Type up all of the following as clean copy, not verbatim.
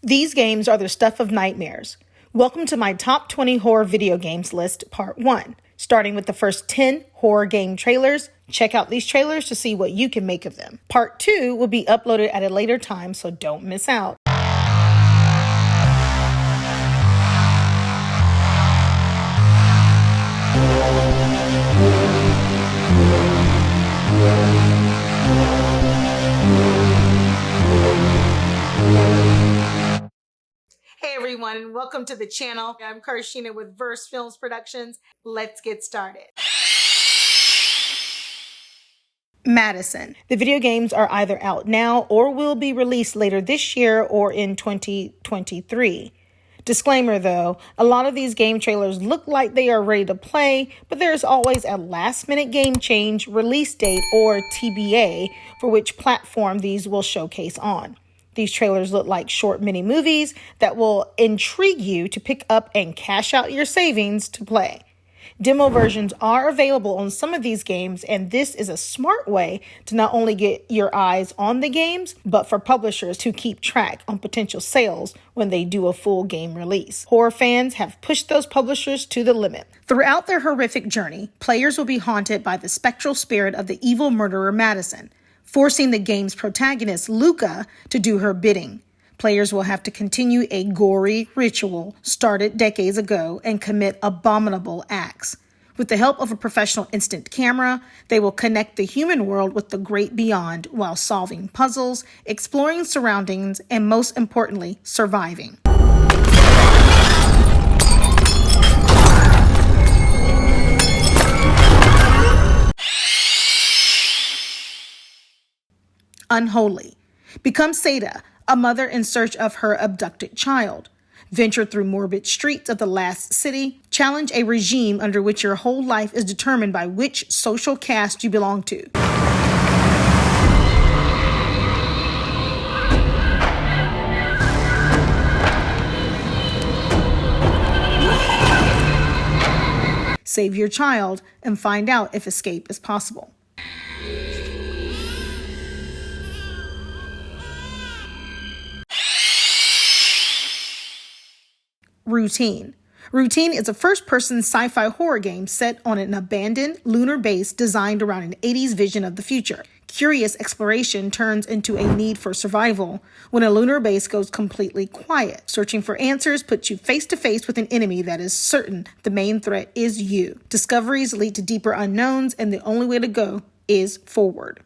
These games are the stuff of nightmares. Welcome to my top 20 horror video games list, part 1. Starting with the first 10 horror game trailers, check out these trailers to see what you can make of them. Part 2 will be uploaded at a later time, so don't miss out. Hey everyone, and welcome to the channel. I'm Carshénah with versefilmsproductions. Let's get started. Madison. The video games are either out now or will be released later this year or in 2023. Disclaimer though, a lot of these game trailers look like they are ready to play, but there's always a last-minute game change, release date, or TBA for which platform these will showcase on. These trailers look like short mini movies that will intrigue you to pick up and cash out your savings to play. Demo versions are available on some of these games, and this is a smart way to not only get your eyes on the games, but for publishers to keep track on potential sales when they do a full game release. Horror fans have pushed those publishers to the limit. Throughout their horrific journey, players will be haunted by the spectral spirit of the evil murderer Madison, forcing the game's protagonist, Luca, to do her bidding. Players will have to continue a gory ritual started decades ago and commit abominable acts. With the help of a professional instant camera, they will connect the human world with the great beyond while solving puzzles, exploring surroundings, and most importantly, surviving. Unholy. Become Seda, a mother in search of her abducted child. Venture through morbid streets of the last city. Challenge a regime under which your whole life is determined by which social caste you belong to. Save your child and find out if escape is possible. Routine. Routine is a first-person sci-fi horror game set on an abandoned lunar base designed around an 80s vision of the future. Curious exploration turns into a need for survival when a lunar base goes completely quiet. Searching for answers puts you face-to-face with an enemy that is certain the main threat is you. Discoveries lead to deeper unknowns, and the only way to go is forward.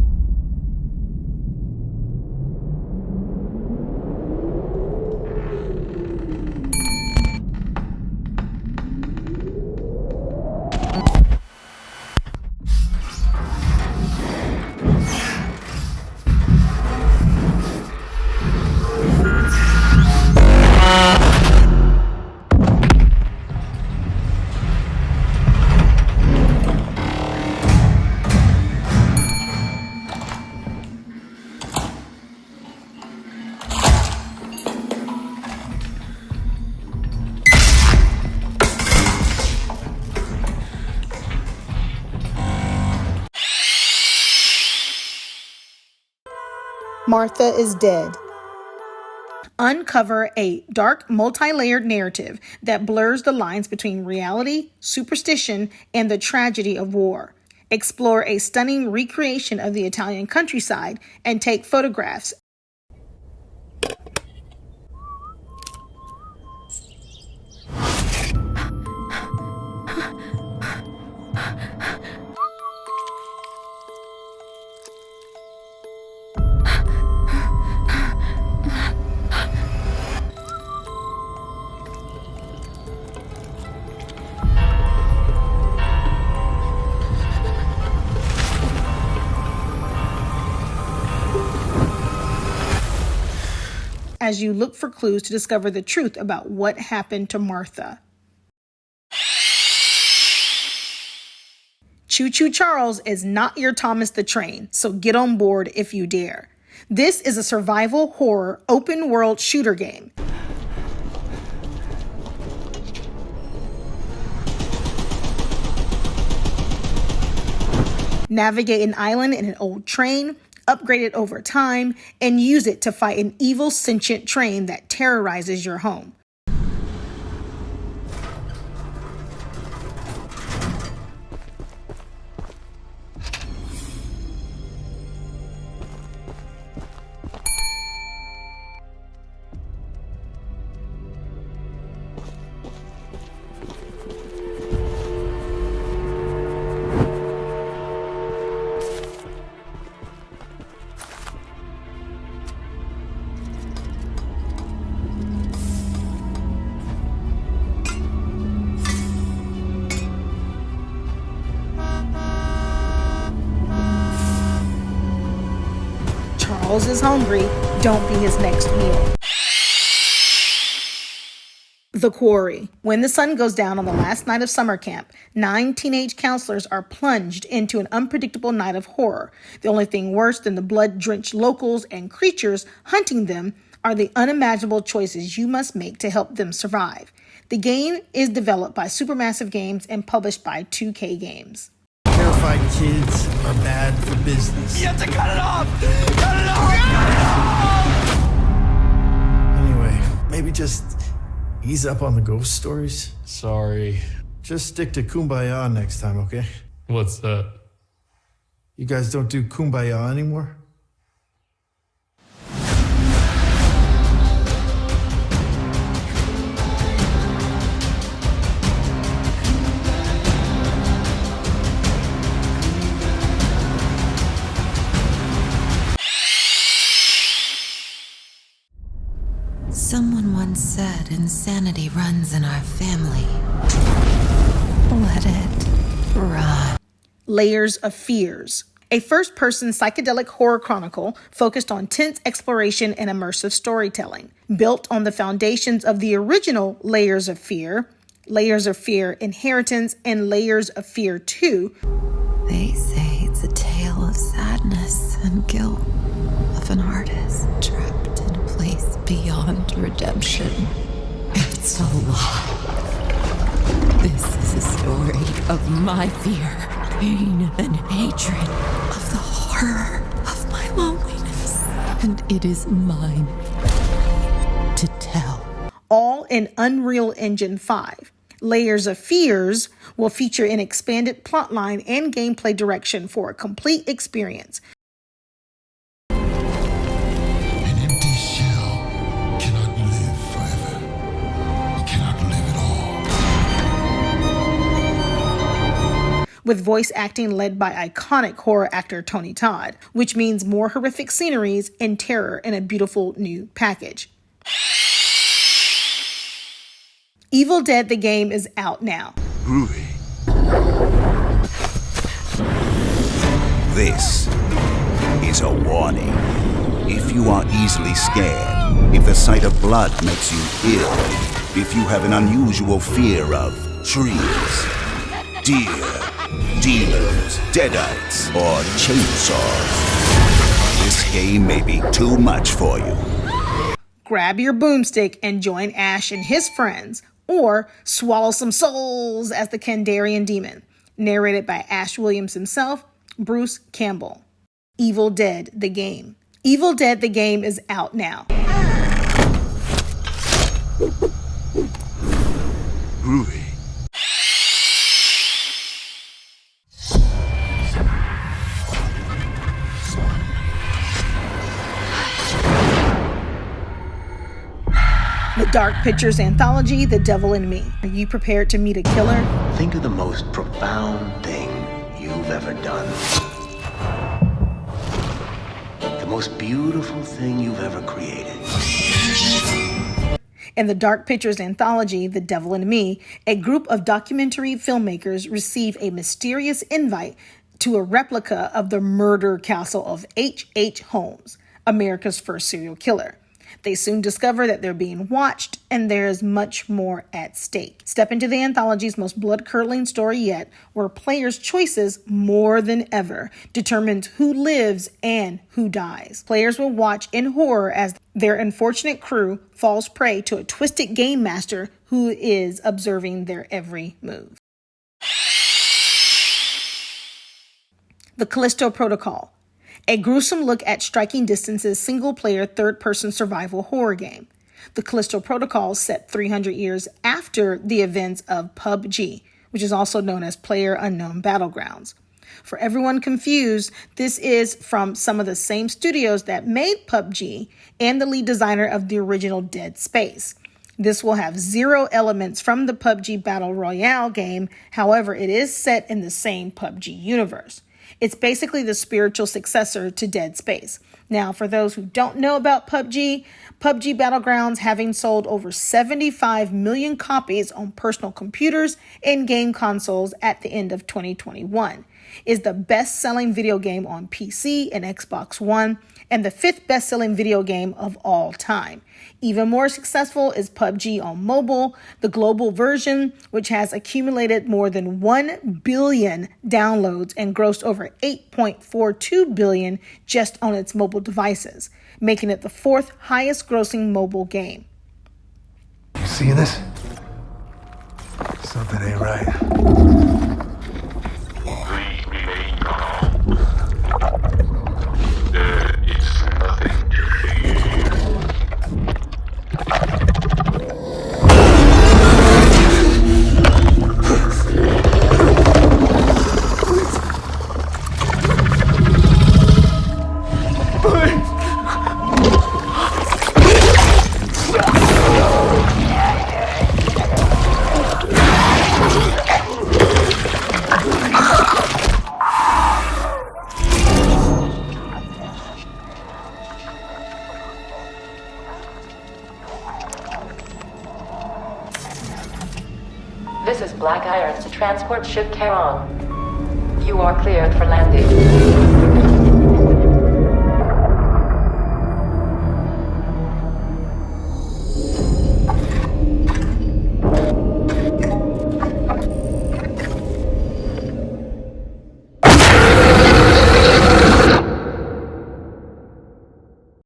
Martha is dead. Uncover a dark, multi-layered narrative that blurs the lines between reality, superstition, and the tragedy of war. Explore a stunning recreation of the Italian countryside and take photographs. As you look for clues to discover the truth about what happened to Martha. Choo Choo Charles is not your Thomas the Train, so get on board if you dare. This is a survival horror open world shooter game. Navigate an island in an old train, upgrade it over time, and use it to fight an evil sentient train that terrorizes your home. Charles is hungry. Don't be his next meal. The Quarry. When the sun goes down on the last night of summer camp, 9 teenage counselors are plunged into an unpredictable night of horror. The only thing worse than the blood-drenched locals and creatures hunting them are the unimaginable choices you must make to help them survive. The game is developed by Supermassive Games and published by 2K Games. Terrified kids are bad for business. You have to cut it off! Cut it off! Anyway, maybe just ease up on the ghost stories. Sorry. Just stick to Kumbaya next time, okay? What's that? You guys don't do Kumbaya anymore? Someone once said insanity runs in our family. Let it run. Layers of Fears. A first-person psychedelic horror chronicle focused on tense exploration and immersive storytelling. Built on the foundations of the original Layers of Fear Inheritance, and Layers of Fear 2. They say it's a tale of sadness and guilt of an artist trapped in a place beyond redemption. It's a lie. This is a story of my fear, pain, and hatred, of the horror of my loneliness. And it is mine to tell. All in Unreal Engine 5. Layers of Fears will feature an expanded plotline and gameplay direction for a complete experience. An empty shell cannot live forever. It cannot live at all. With voice acting led by iconic horror actor Tony Todd, which means more horrific sceneries and terror in a beautiful new package. Evil Dead the game is out now. Groovy. This is a warning. If you are easily scared, if the sight of blood makes you ill, if you have an unusual fear of trees, deer, demons, deadites, or chainsaws, this game may be too much for you. Grab your boomstick and join Ash and his friends, or swallow some souls as the Kandarian demon. Narrated by Ash Williams himself, Bruce Campbell. Evil Dead the game. Evil Dead the game is out now. Groovy. The Dark Pictures Anthology, The Devil in Me. Are you prepared to meet a killer? Think of the most profound thing you've ever done. The most beautiful thing you've ever created. In the Dark Pictures Anthology, The Devil in Me, a group of documentary filmmakers receive a mysterious invite to a replica of the murder castle of H.H. Holmes, America's first serial killer. They soon discover that they're being watched, and there is much more at stake. Step into the anthology's most blood-curdling story yet, where players' choices, more than ever, determines who lives and who dies. Players will watch in horror as their unfortunate crew falls prey to a twisted game master who is observing their every move. The Callisto Protocol. a gruesome look at striking distance's single-player third-person survival horror game. The Callisto Protocol is set 300 years after the events of PUBG, which is also known as Player Unknown Battlegrounds. For everyone confused, this is from some of the same studios that made PUBG and the lead designer of the original Dead Space. This will have 0 elements from the PUBG Battle Royale game, however, it is set in the same PUBG universe. It's basically the spiritual successor to Dead Space. Now, for those who don't know about PUBG Battlegrounds, having sold over 75 million copies on personal computers and game consoles at the end of 2021, is the best-selling video game on PC and Xbox One, and the 5th best-selling video game of all time. Even more successful is PUBG on mobile, the global version, which has accumulated more than 1 billion downloads and grossed over 8.42 billion just on its mobile devices, making it the 4th highest grossing mobile game. You see this? Something ain't right. Please remain calm. There is nothing to fear. This is Black Irons to transport ship Caron. You are cleared for landing.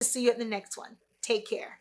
See you at the next one. Take care.